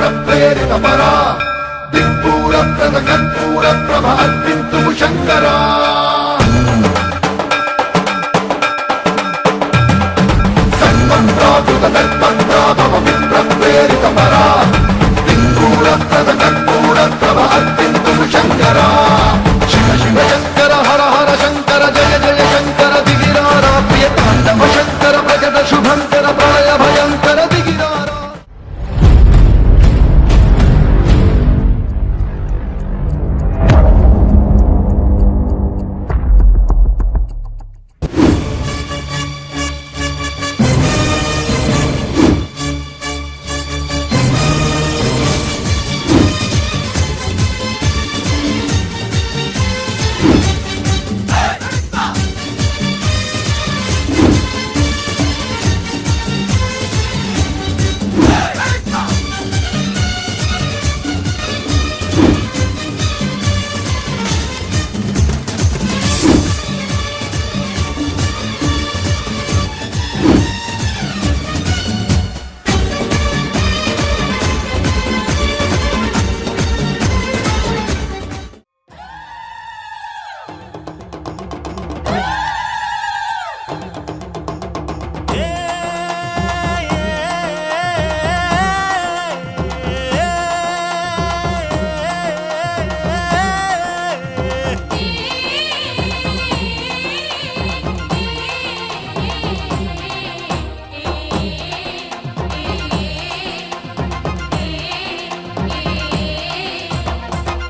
प्रेरितपरा दिक्पूरप्रद कर्पूरप्रभ अर्पिन्तु शङ्करा सर्वं प्रावृत दर्पं प्राभव विप्रप्रेरितपरा दिक्पूरप्रद कर्पूरप्रभ अर्पिन्तु शङ्करा शिव शिव शङ्कर हर हर शङ्कर जय जय शङ्कर दिगिरारा प्रिय ताण्डव शङ्कर प्रकट शुभङ्कर प्रलय भयङ्कर दिगिरारा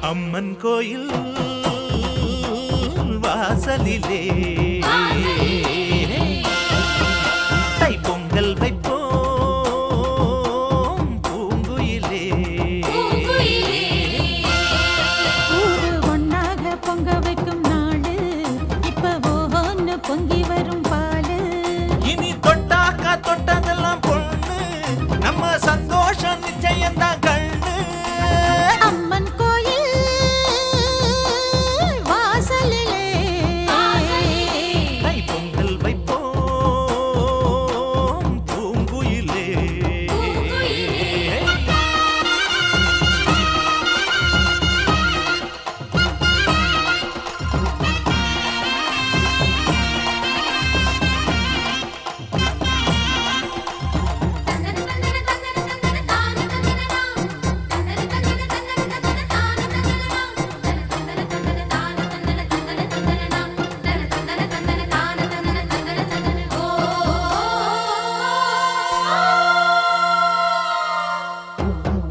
அம்மன் கோயில் வாசலிலே தைப்பொங்கல் வைப்போம் பூங்குயிலே ஒன்னாக பொங்க வைக்கும் நாடு இப்ப ஒன்னு பொங்கி வரும் பாலு இனி தொட்டாக்கா தொட்டதெல்லாம் பொண்ணு நம்ம சந்தோஷம் நிச்சயம்தான் கண்ணு அம்மன் கோயில் வாசலிலே தைப்பொங்கல் வைப்போம் பூங்குயிலே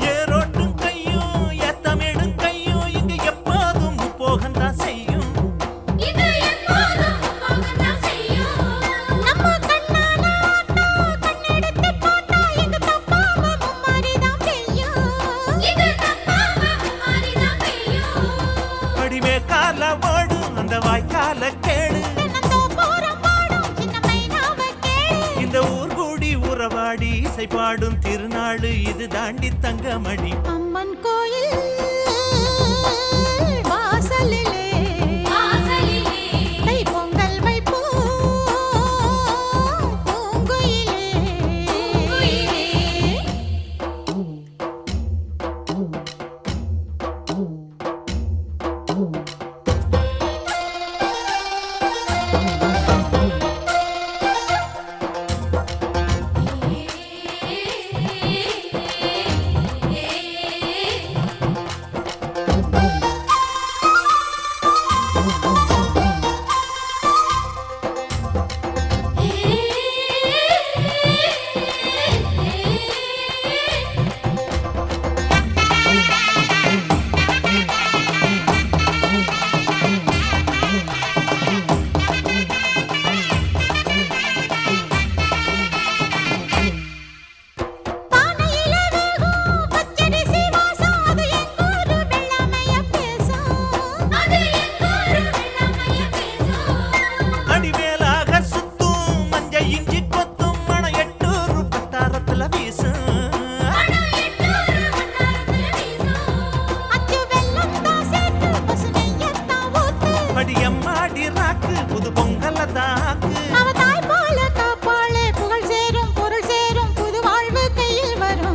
ஏரோட்டும் கையும் ஏத்தமிடும் கையும் இங்கு எப்போதும் போகத்தான் செய்யும் நம்ம கண்ணால ஆட்டா கண்ணெடுத்து பார்த்தா எங்க தப்பாம மும்மாரிதான் பெய்யும் அடிமே கால ஓடும் அந்த வாய்க்கால கேடு இந்த ஊர் கூடி உறவாடி இசை பாடும் திருநாடு இது தாண்டி தங்கமணி அம்மன் கோயில் வாசலிலே தைப்பொங்கல் வைப்போம் பூங்குயிலே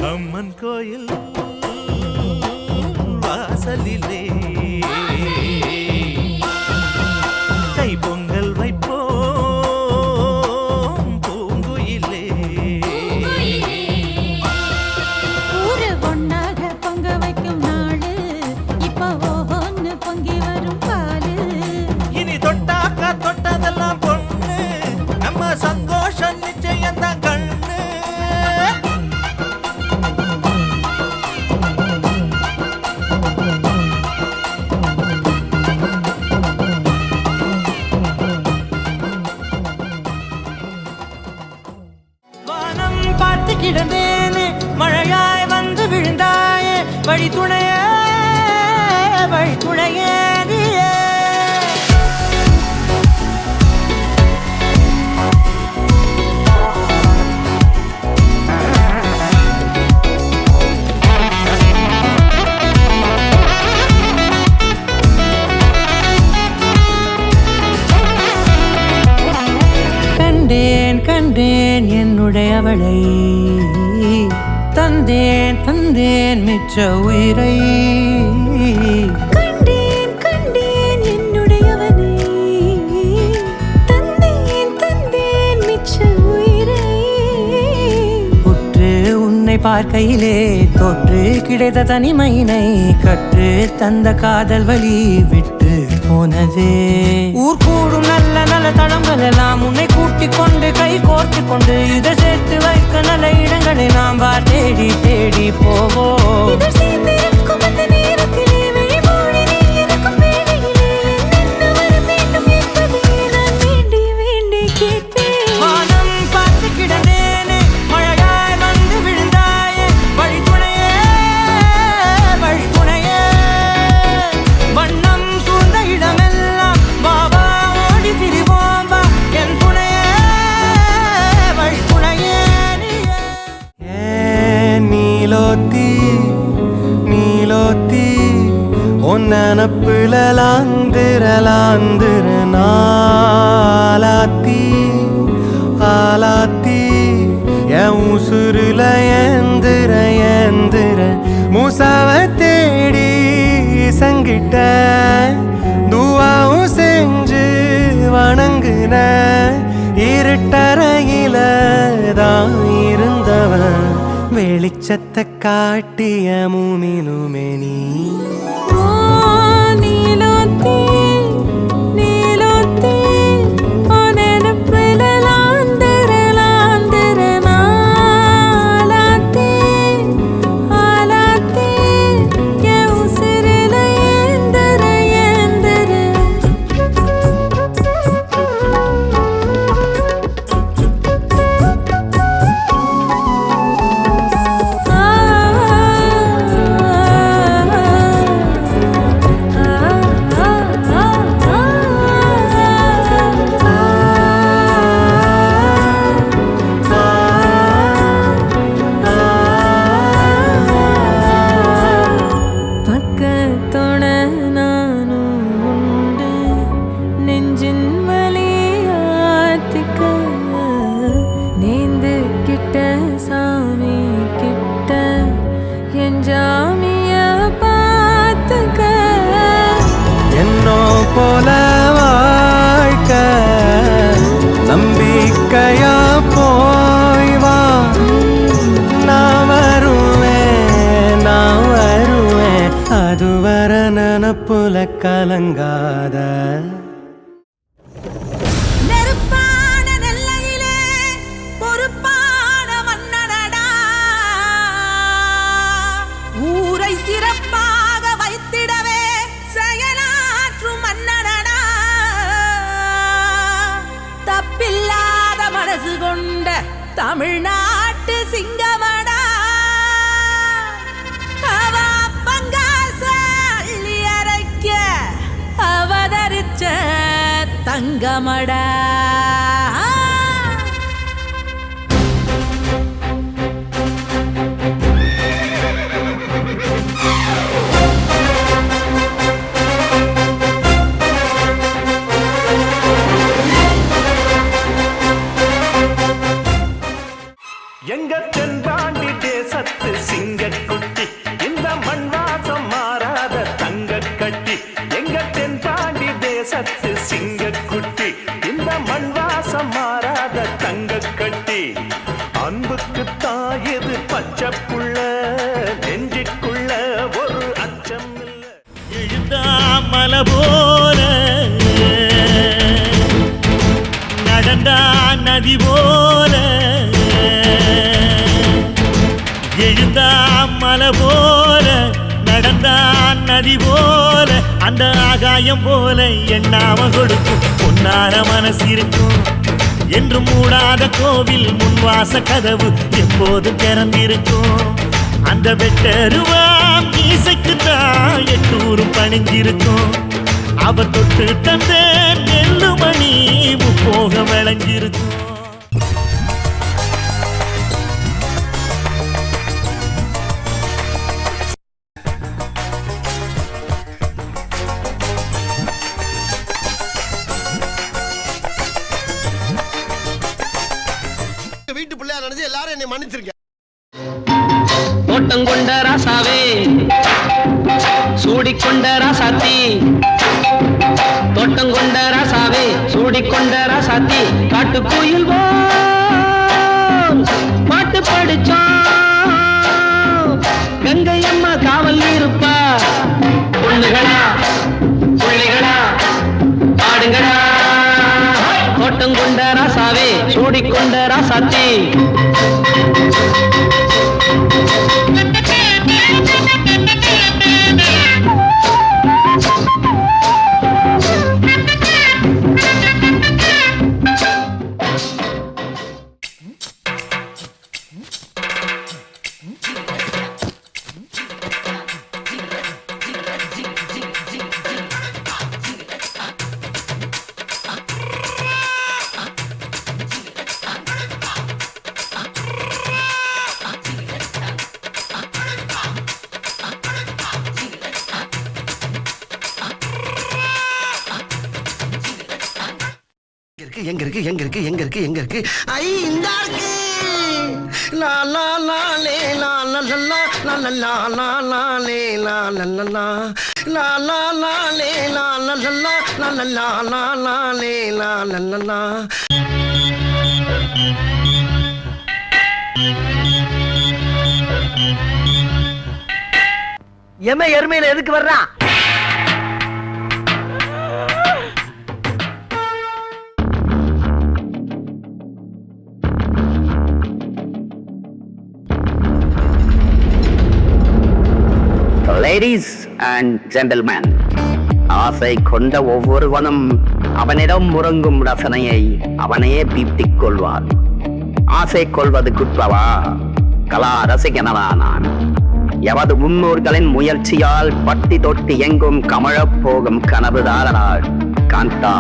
அம்மன் கோயில் வாசலிலே கை பொங்கல் வைப்போம் பூங்குயிலே. ஊரு ஒன்னாக பொங்க வைக்கும் நாளு இப்ப ஒவ்வொன்னு பொங்கி வரும் பாலு. இனி தொட்டாக்கா தொட்டதெல்லாம் பொண்ணு நம்ம சந்தோஷம் நிச்சயம் தான் கண்ணு. வானம் பார்த்து கிடந்தேனே மழையாய் வந்து விழுந்தாயே வழி துணையே நீயே. கண்டேன் கண்டேன் என்னுடையவளை தந்தேன் தந்தேன் மிச்ச உயிரை. கண்டேன் கண்டேன் என்னுடையவனை தந்தேன் தந்தேன் மிச்ச உயிரை. உற்று உன்னை பார்க்கையிலே தோற்று கிடைத்த தனிமையினை கற்று தந்த காதல் வழி விட்டு போனதே. ஊர் கூடும் நல்ல நல்ல தளங்கள் எல்லாம் உன்னை கூட்டிக் கொண்டு கை கோர்த்து கொண்டு இதை சேர்த்து வைக்க நல்ல இடங்களை நாம் வா தேடி தேடி போவோம். இதழ் சேர்ந்திருக்கும் அந்த நேரத்திலே விழிமூடி நீ இருக்கும் வேளையிலே என்னென்ன வர வேண்டும் என்பதை நான் வேண்டி வேண்டி கேட்பேன். வானம் பார்த்து கிடந்தேனே மழையாய் வந்து விழுந்தாயே வழி துணையே வண்ணம் சூழ்ந்த இடமெல்லாம் வாவா ஓடி திரிவோம் வா என் துணையே வழி துணையே நீயே. நீலோத்தி நீலோத்தி உன் நினப்புல லாந்திர நாலாத்தி ஆலாத்தி என் உசுருல ஏந்திர மூசாவ தேடி சங்கிட்ட துவாவும் செஞ்சு வணங்குன இருட்டறையில தான் இருந்தவன் வெளிச்சத்தை காட்டிய மூமினுமே நீ. ஓ நீலோத்தி நீலோத்தி ஓ நினப்புல லாந்திர நாலாத்தி ஆலாத்தி என் உசிரில ஏந்திர பக்கத்தோட நானும் உண்டு நெஞ்சின் வலியாத்திக்க நேந்து கிட்ட சாமி கிட்ட என் ஜாமிய பார்த்துக்க. என்னோ போல வாழ்க்க நம்பிக்கையா போய் வா நான் வருவேன் அதுவர நனப்புல கலங்காத. நெருப்பான நெல்லையிலே பொறுப்பான மன்னனடா ஊரை சிறப்பாக வைத்திடவே செயலாற்றும் மன்னனடா தப்பில்லாத மனசு கொண்ட தமிழ்நாட்டு சிங்கமடா. அவ பங்காச அள்ளி அரைக்க அவதரிச்ச தங்கமடா. எங்க தென்பாண்டி தேசத்து சிங்கக்குட்டி இந்த மண் வாசம் மாறாத நெஞ்சுக்குள்ள ஒரு அச்சம் இல்ல. எழுந்தா மலை போல நடந்தா நதி போல, எழுந்தா மலை போல நடந்தா நதி போல, அந்த ஆகாயம் போல எண்ணாம கொடுக்கும் பொன்னார மனசு இருக்கும். என்று மூடாத கோவில் முன்வாச கதவு எப்போதும் திறந்திருக்கும். அந்த வெட்டருவாம் மீசைக்குத்தான் எட்டூரும் பணிஞ்சிருக்கும். அவர் தொட்டு தந்த நெல்லுமணி முப்போக விளைஞ்சிருக்கும். வீட்டு பிள்ளையா நினைச்சு எல்லாரும் என்னை மன்னிச்சிருக்க. ஓட்டம் கொண்ட ராசாவே சூடிக்கொண்ட ராசாத்தி, தோட்டம் கொண்ட ராசாவே சூடிக்கொண்ட ராசாத்தி, காட்டு கோயில் பாட்டு படிச்சோம். கங்கை அம்மா காவல் இருப்பா, பொண்ணுகளா பிள்ளைகளா ஆடுங்களா. தோட்டம் கொண்ட ராசாவே சூடிக்கொண்ட ராசாத்தி. எங்க இருக்கு எங்க இருக்கு எங்க இருக்கு எங்க இருக்கு? ஐ இந்த இருக்கு. லா லா லா லே லா லா லா லா லா லா லா லா லே லா லா லா லா லா லா லா லே லா லா லா லா லா லா லா லா லே லா லா லா லா. எருமையில எதுக்கு வர்றான்? லேடிஸ் அண்ட் ஜென்டில்மேன், ஆசை கொண்ட ஒவ்வொருவனும் அவனிடம் முறங்கும் ரசனையை அவனையே பீட்டிக் கொள்வான். ஆசை கொள்வது குற்றவா? கலா ரசிகனவா நான்? எவது முன்னோர்களின் முயற்சியால் பட்டி தொட்டி எங்கும் கமழப் போகும் கனவுதாரனாள் காந்தா.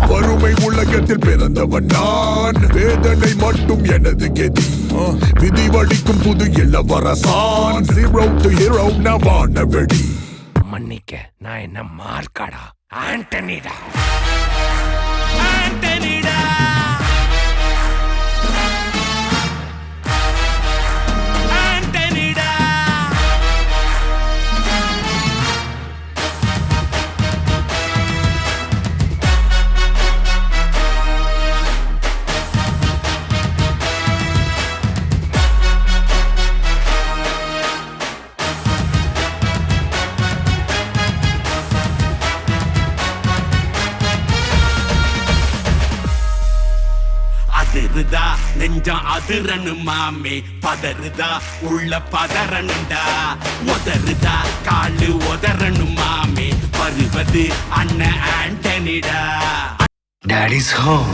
வறுமை உலகத்தில் பிறந்தவன் நான், வேதனை மட்டும் எனது கெதி. விதி வடிக்கும் புது இளவரசான், ஜீரோ டு ஹீரோ நான் வானவெடி. மன்னிக்க, நான் என்ன மார்க்காடா? ஆண்டனிடா, ஆண்டனிடா. அதிருதா நெஞ்சம் அதிரனு மாமே, பதறுதா உள்ள பதறனுண்டா, உதறுதா காலு உதறனு மாமே, வருவது அண்ணன் ஆண்டனிடா. Daddy's home.